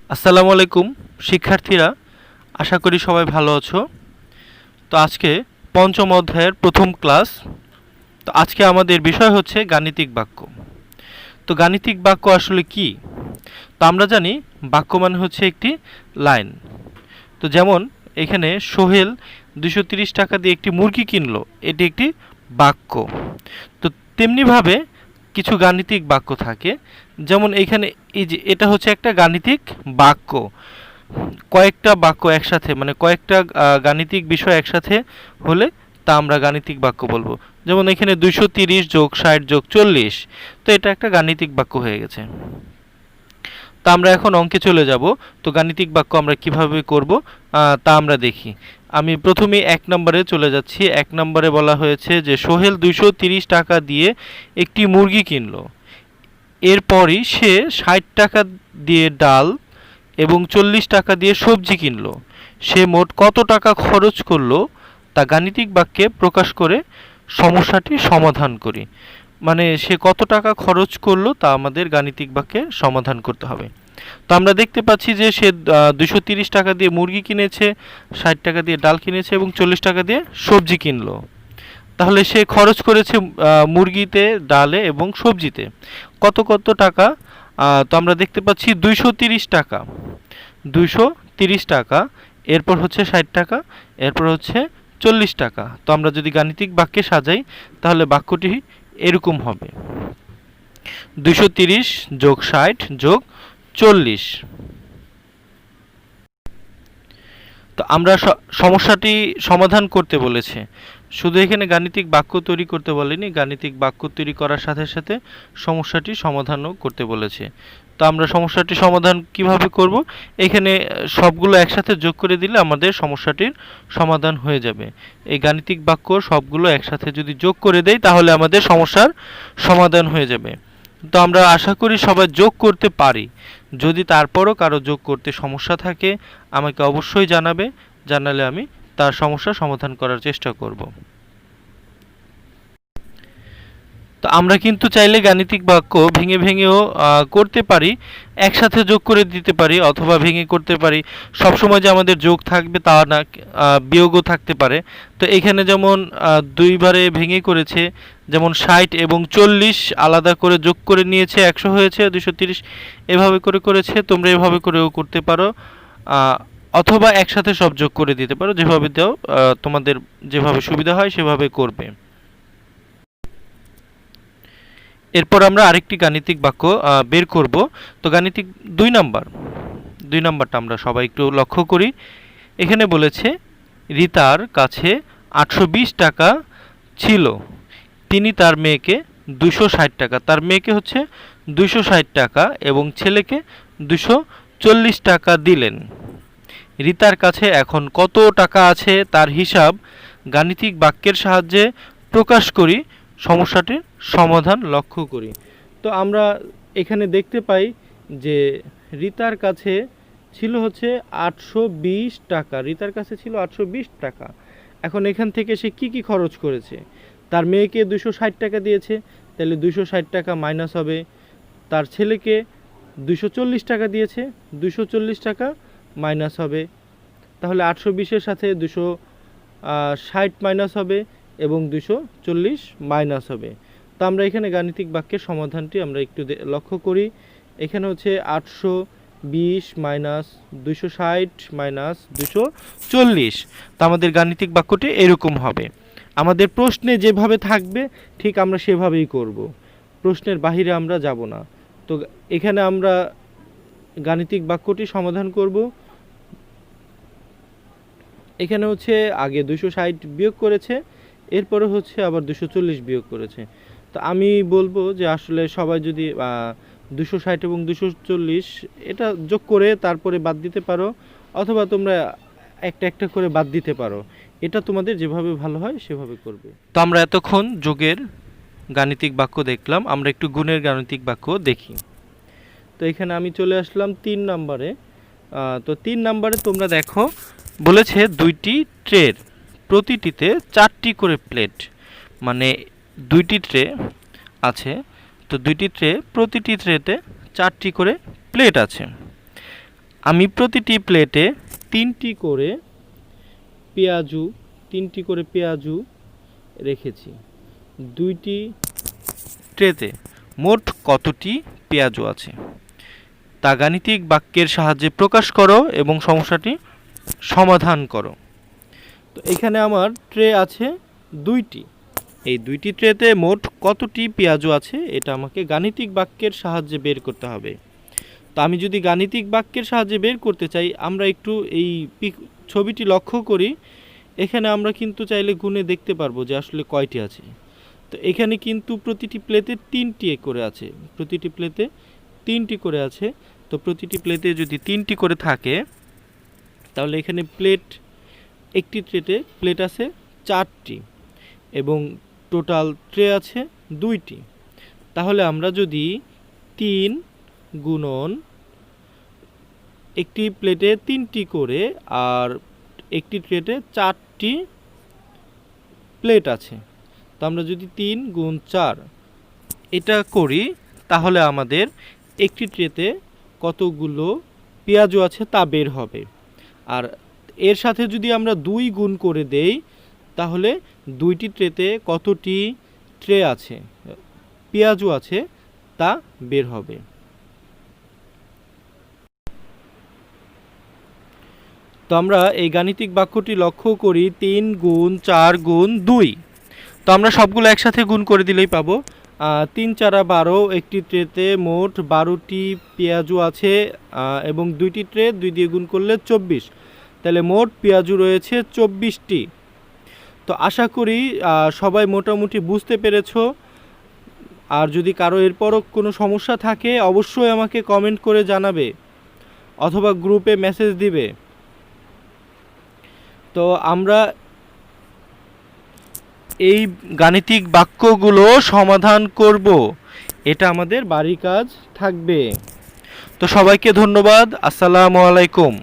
আসসালামু আলাইকুম শিক্ষার্থীরা, আশা করি সবাই ভালো আছো। তো আজকে পঞ্চম অধ্যায়ের প্রথম ক্লাস। তো আজকে আমাদের বিষয় হচ্ছে গাণিতিক বাক্য। তো গাণিতিক বাক্য আসলে কি? তো আমরা জানি বাক্য মানে হচ্ছে একটি লাইন। তো যেমন এখানে সোহেল 230 টাকা দিয়ে একটি মুরগি কিনলো, এটি একটি বাক্য। তো তেমনিভাবে কিছু গাণিতিক বাক্য থাকে, যেমন এইখানে এই যে এটা হচ্ছে একটা গাণিতিক বাক্য। কয়েকটা বাক্য একসাথে মানে কয়েকটা গাণিতিক বিষয় একসাথে হলে তা আমরা গাণিতিক বাক্য বলবো। যেমন এখানে 230 যোগ 60 যোগ 40, তো এটা একটা গাণিতিক বাক্য হয়ে গেছে। তা আমরা এখন অঙ্কে চলে যাব। তো গাণিতিক বাক্য আমরা কিভাবে করব তা আমরা দেখি। আমি প্রথমে 1 নম্বরে চলে যাচ্ছি। 1 নম্বরে বলা হয়েছে যে সোহেল 230 টাকা দিয়ে একটি মুরগি কিনলো। এরপরই সে 60 টাকা দিয়ে ডাল এবং 40 টাকা দিয়ে সবজি কিনলো। সে মোট কত টাকা খরচ করলো তা গাণিতিক বাক্যে প্রকাশ করে সমস্যাটি সমাধান করি। মানে সে কত টাকা খরচ করলো তা আমাদের গাণিতিক বাক্যে সমাধান করতে হবে। তো আমরা দেখতে পাচ্ছি যে সে 230 টাকা দিয়ে মুরগি কিনেছে, 60 টাকা দিয়ে ডাল কিনেছে এবং 40 টাকা দিয়ে সবজি কিনলো। তাহলে সে খরচ করেছে মুরগিতে, ডালে এবং সবজিতে কত কত টাকা। তো আমরা দেখতে পাচ্ছি 230 টাকা, 230 টাকা, এরপর হচ্ছে 60 টাকা, এরপর হচ্ছে 40 টাকা। তো আমরা যদি গাণিতিক বাক্যে সাজাই তাহলে বাক্যটি এরকম হবে: 230 যোগ 60 যোগ 40। তো আমরা সমস্যাটি সমাধান করতে বলেছে, শুধু এখানে গাণিতিক বাক্য তৈরি করতে বলেনি, গাণিতিক বাক্য তৈরি করার সাথে সাথে সমস্যাটি সমাধানও করতে বলেছে। তো আমরা সমস্যাটি সমাধান কিভাবে করব? এখানে সবগুলো একসাথে যোগ করে দিলে আমাদের সমস্যাটির সমাধান হয়ে যাবে। এই গাণিতিক বাক্য সবগুলো একসাথে যদি যোগ করে দেই তাহলে আমাদের সমস্যার সমাধান হয়ে যাবে। তো আমরা আশা করি সবাই যোগ করতে পারি। যদি তারপরও কারো যোগ করতে সমস্যা থাকে আমাকে অবশ্যই জানাবে, জানালে আমি তার সমস্যা সমাধান করার চেষ্টা করব। তো আমরা কিন্তু চাইলে গাণিতিক বাক্য ভেঙে ভেঙেও করতে পারি, একসাথে যোগ করে দিতে পারি অথবা ভেঙে করতে পারি। সবসময় যে আমাদের যোগ থাকবে তা না, বিয়োগও থাকতে পারে। তো এখানে যেমন দুইবারে ভেঙে করেছে, যেমন 60 এবং 40 আলাদা করে যোগ করে নিয়েছে, 100 হয়েছে, 230 এভাবে করে করেছে। তোমরা এভাবে করেও করতে পারো, অথবা একসাথে সব যোগ করে দিতে পারো। যেভাবে দাও তোমাদের যেভাবে সুবিধা হয় সেভাবে করবে। এরপর আমরা আরেকটি গাণিতিক বাক্য বের করব। তো গাণিতিক 2 নাম্বারটা আমরা সবাই একটু লক্ষ্য করি। এখানে বলেছে রিতার কাছে 820 টাকা ছিল, তিনি তার মেয়েকে 260 টাকা, তার মেয়েকে হচ্ছে 260 টাকা এবং ছেলেকে 240 টাকা দিলেন। রিতার কাছে এখন কত টাকা আছে তার হিসাব গাণিতিক বাক্যের সাহায্যে প্রকাশ করি, সমস্যাটির সমাধান লক্ষ্য করি। তো আমরা এখানে দেখতে পাই যে রিতার কাছে ছিল হচ্ছে 820 টাকা, রিতার কাছে ছিল 820 টাকা। এখন এখান থেকে সে কি কি খরচ করেছে? তার মেয়েকে 260 টাকা দিয়েছে, তাহলে 260 টাকা মাইনাস হবে। তার ছেলেকে 240 টাকা দিয়েছে, 240 টাকা মাইনাস হবে। তাহলে 820-এর সাথে 260 মাইনাস হবে এবং 240 মাইনাস হবে। তো আমরা এখানে গাণিতিক বাক্যের সমাধানটি আমরা একটু লক্ষ্য করি। এখানে হচ্ছে 820 মাইনাস 260 মাইনাস 240। তো আমাদের গাণিতিক বাক্যটি এরকম হবে। আমাদের প্রশ্নে যেভাবে থাকবে ঠিক আমরা সেভাবেই করব, প্রশ্নের বাহিরে আমরা যাব না। তো এখানে আমরা গাণিতিক বাক্যটি সমাধান করব। এখানে হচ্ছে আগে 260 বিয়োগ করেছে, এরপরে হচ্ছে আবার 240 বিয়োগ করেছে। তো আমি বলবো যে আসলে সবাই যদি 260 এবং 240 এটা যোগ করে তারপরে বাদ দিতে পারো, অথবা তোমরা একটা একটা করে বাদ দিতে পারো, এটা তোমাদের যেভাবে ভালো হয় সেভাবে করবে। তো আমরা এতক্ষণ যোগের গাণিতিক বাক্য দেখলাম, আমরা একটু গুণের গাণিতিক বাক্য দেখি। তো এখানে আমি চলে আসলাম 3 নম্বরে। তো 3 নম্বরে তোমরা দেখো বলেছে দুইটি ট্রের প্রতিটিতে 4টি করে প্লেট, মানে দুইটি ট্রে আছে। তো দুইটি ট্রে, প্রতিটি ট্রেতে 4টি করে প্লেট আছে। আমি প্রতিটি প্লেটে তিনটি করে পেঁয়াজু রেখেছি। 2টি ট্রেতে মোট কতটি পেঁয়াজু আছে তা গাণিতিক বাক্যের সাহায্যে প্রকাশ করো এবং সমস্যাটি সমাধান করো। তো এখানে আমার ট্রে আছে 2টি। এই 2টি ট্রেতে মোট কতটি পেঁয়াজু আছে এটা আমাকে গাণিতিক বাক্যের সাহায্যে বের করতে হবে। তো আমি যদি গাণিতিক বাক্যের সাহায্যে বের করতে চাই, আমরা একটু এই ছবিটি লক্ষ্য করি। এখানে আমরা কিন্তু চাইলে গুণে দেখতে পারবো যে আসলে কয়টি আছে। তো এখানে কিন্তু প্রতিটি প্লেটে 3টি করে আছে, প্রতিটি প্লেটে 3টি করে আছে। তো প্রতিটি প্লেটে যদি 3টি করে থাকে তাহলে এখানে একটি ট্রেতে প্লেট আছে 4টি এবং টোটাল ট্রে আছে 2টি। তাহলে আমরা যদি 3 গুণন একটি প্লেটে 3টি করে আর একটি ট্রেতে 4টি প্লেট আছে, তো আমরা যদি 3 গুণ 4 এটা করি তাহলে আমাদের একটি ট্রেতে কতগুলো পেঁয়াজু আছে তা বের হবে। আর এর সাথে যদি আমরা 2 গুণ করে দেই তাহলে 2টি ট্রেতে কতটি পেঁয়াজু আছে তা বের হবে। তো আমরা এই গাণিতিক বাক্যটি লক্ষ্য করি 3 গুণ 4 গুণ 2। তো আমরা সবগুলো একসাথে গুণ করে দিলেই পাবো 3 4 12। একটি ট্রেতে মোট 12টি পেঁয়াজু আছে এবং 2টি ট্রে 2 দিয়ে গুণ করলে 24। তাহলে মোট পেঁয়াজু রয়েছে 24টি। তো আশা করি সবাই মোটামুটি বুঝতে পেরেছো। আর যদি কারো এরপরও কোনো সমস্যা থাকে অবশ্যই আমাকে কমেন্ট করে জানাবে অথবা গ্রুপে মেসেজ দিবে। তো আমরা এই গাণিতিক বাক্যগুলো সমাধান করব, এটা আমাদের বাড়ির কাজ থাকবে। তো সবাইকে ধন্যবাদ। আসসালামু আলাইকুম।